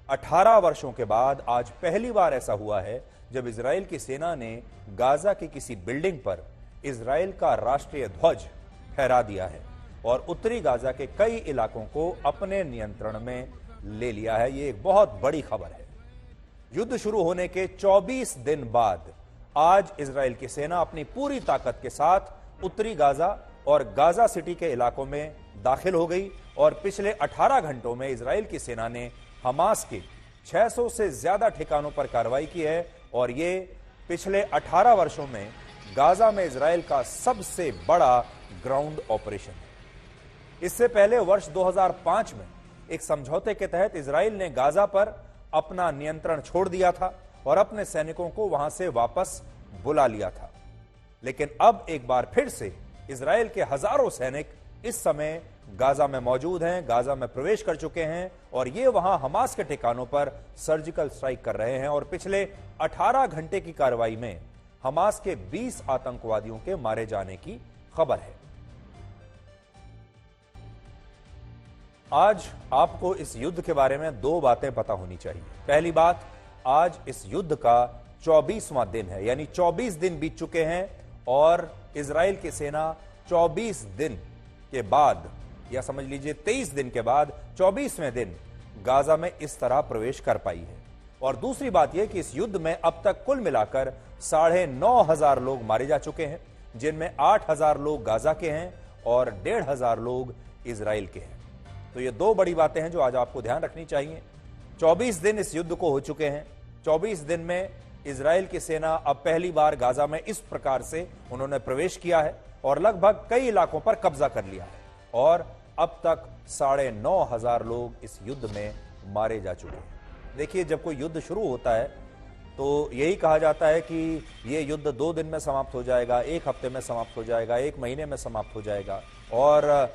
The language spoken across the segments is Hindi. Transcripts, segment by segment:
18 वर्षों के बाद आज पहली बार ऐसा हुआ है जब इजराइल की सेना ने गाजा की किसी बिल्डिंग पर इजराइल का राष्ट्रीय ध्वज फहरा दिया है और उत्तरी गाजा के कई इलाकों को अपने नियंत्रण में ले लिया है। यह एक बहुत बड़ी खबर है। युद्ध शुरू होने के 24 दिन बाद आज इजराइल की सेना अपनी पूरी ताकत के साथ उत्तरी गाजा और गाजा सिटी के इलाकों में दाखिल हो गई और पिछले 18 घंटों में इजराइल की सेना ने हमास के 600 से ज्यादा ठिकानों पर कार्रवाई की है और ये पिछले 18 वर्षों में गाजा में इजराइल का सबसे बड़ा ग्राउंड ऑपरेशन है। इससे पहले वर्ष 2005 में एक समझौते के तहत इजराइल ने गाजा पर अपना नियंत्रण छोड़ दिया था और अपने सैनिकों को वहां से वापस बुला लिया था। लेकिन अब एक बार फिर से इजराइल के हजारों सैनिक इस समय गाजा में मौजूद हैं, गाजा में प्रवेश कर चुके हैं और ये वहां हमास के ठिकानों पर सर्जिकल स्ट्राइक कर रहे हैं और पिछले 18 घंटे की कार्रवाई में हमास के 20 आतंकवादियों के मारे जाने की खबर है। आज आपको इस युद्ध के बारे में दो बातें पता होनी चाहिए। पहली बात, आज इस युद्ध का 24वां दिन है, यानी 24 दिन बीत चुके हैं और इजराइल की सेना 24 दिन के बाद, या समझ लीजिए 23 दिन के बाद 24वें दिन गाजा में इस तरह प्रवेश कर पाई है। और दूसरी बात यह कि इस युद्ध में अब तक कुल मिलाकर 9,500 लोग मारे जा चुके हैं, जिनमें 8,000 लोग गाजा के हैं और 1,500 लोग इजराइल के हैं। तो ये दो बड़ी बातें हैं जो आज आपको ध्यान रखनी चाहिए। 24 दिन इस युद्ध को हो चुके हैं। 24 दिन में इजराइल की सेना अब पहली बार गाजा में इस प्रकार से उन्होंने प्रवेश किया है और लगभग कई इलाकों पर कब्जा कर लिया है और अब तक 9,500 लोग इस युद्ध में मारे जा चुके हैं। देखिए, जब कोई युद्ध शुरू होता है तो यही कहा जाता है कि यह युद्ध 2 दिन में समाप्त हो जाएगा, 1 हफ्ते में समाप्त हो जाएगा, 1 महीने में समाप्त हो जाएगा। और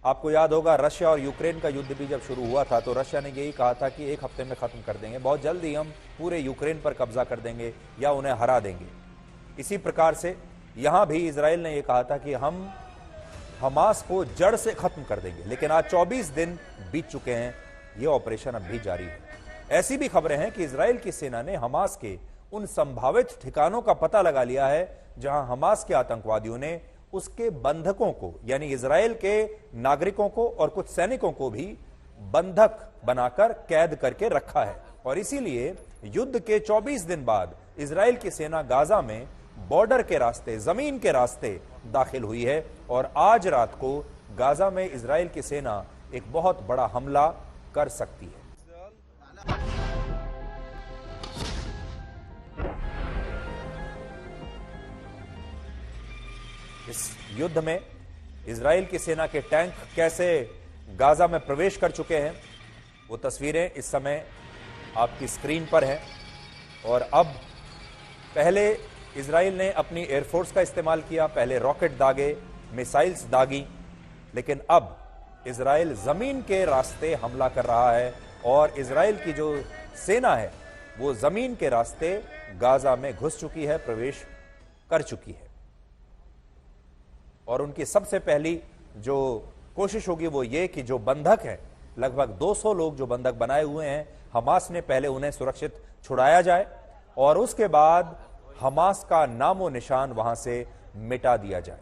आपको याद होगा, रशिया और यूक्रेन का युद्ध भी जब शुरू हुआ था तो रशिया ने यही कहा था कि 1 हफ्ते में खत्म कर देंगे, बहुत जल्दी हम पूरे यूक्रेन पर कब्जा कर देंगे या उन्हें हरा देंगे। इसी प्रकार से यहां भी इजराइल ने यह कहा था कि हम हमास को जड़ से खत्म कर देंगे। लेकिन आज 24 दिन बीत चुके हैं, यह ऑपरेशन अब भी जारी है। ऐसी भी खबरें हैं कि इजराइल की सेना ने हमास के उन संभावित ठिकानों का पता लगा लिया है जहां हमास के आतंकवादियों ने उसके बंधकों को, यानी इजराइल के नागरिकों को और कुछ सैनिकों को भी बंधक बनाकर कैद करके रखा है। और इसीलिए युद्ध के 24 दिन बाद इजराइल की सेना गाजा में बॉर्डर के रास्ते, जमीन के रास्ते दाखिल हुई है और आज रात को गाजा में इजराइल की सेना एक बहुत बड़ा हमला कर सकती है। इस युद्ध में इजराइल की सेना के टैंक कैसे गाजा में प्रवेश कर चुके हैं, वो तस्वीरें इस समय आपकी स्क्रीन पर हैं। और अब पहले इजराइल ने अपनी एयरफोर्स का इस्तेमाल किया, पहले रॉकेट दागे, मिसाइल्स दागी, लेकिन अब इजराइल जमीन के रास्ते हमला कर रहा है और इजराइल की जो सेना है वो जमीन के रास्ते गाजा में घुस चुकी है, प्रवेश कर चुकी है। और उनकी सबसे पहली जो कोशिश होगी वो ये कि जो बंधक हैं, लगभग 200 लोग जो बंधक बनाए हुए हैं, हमास ने पहले उन्हें सुरक्षित छुड़ाया जाए और उसके बाद हमास का नामो निशान वहां से मिटा दिया जाए।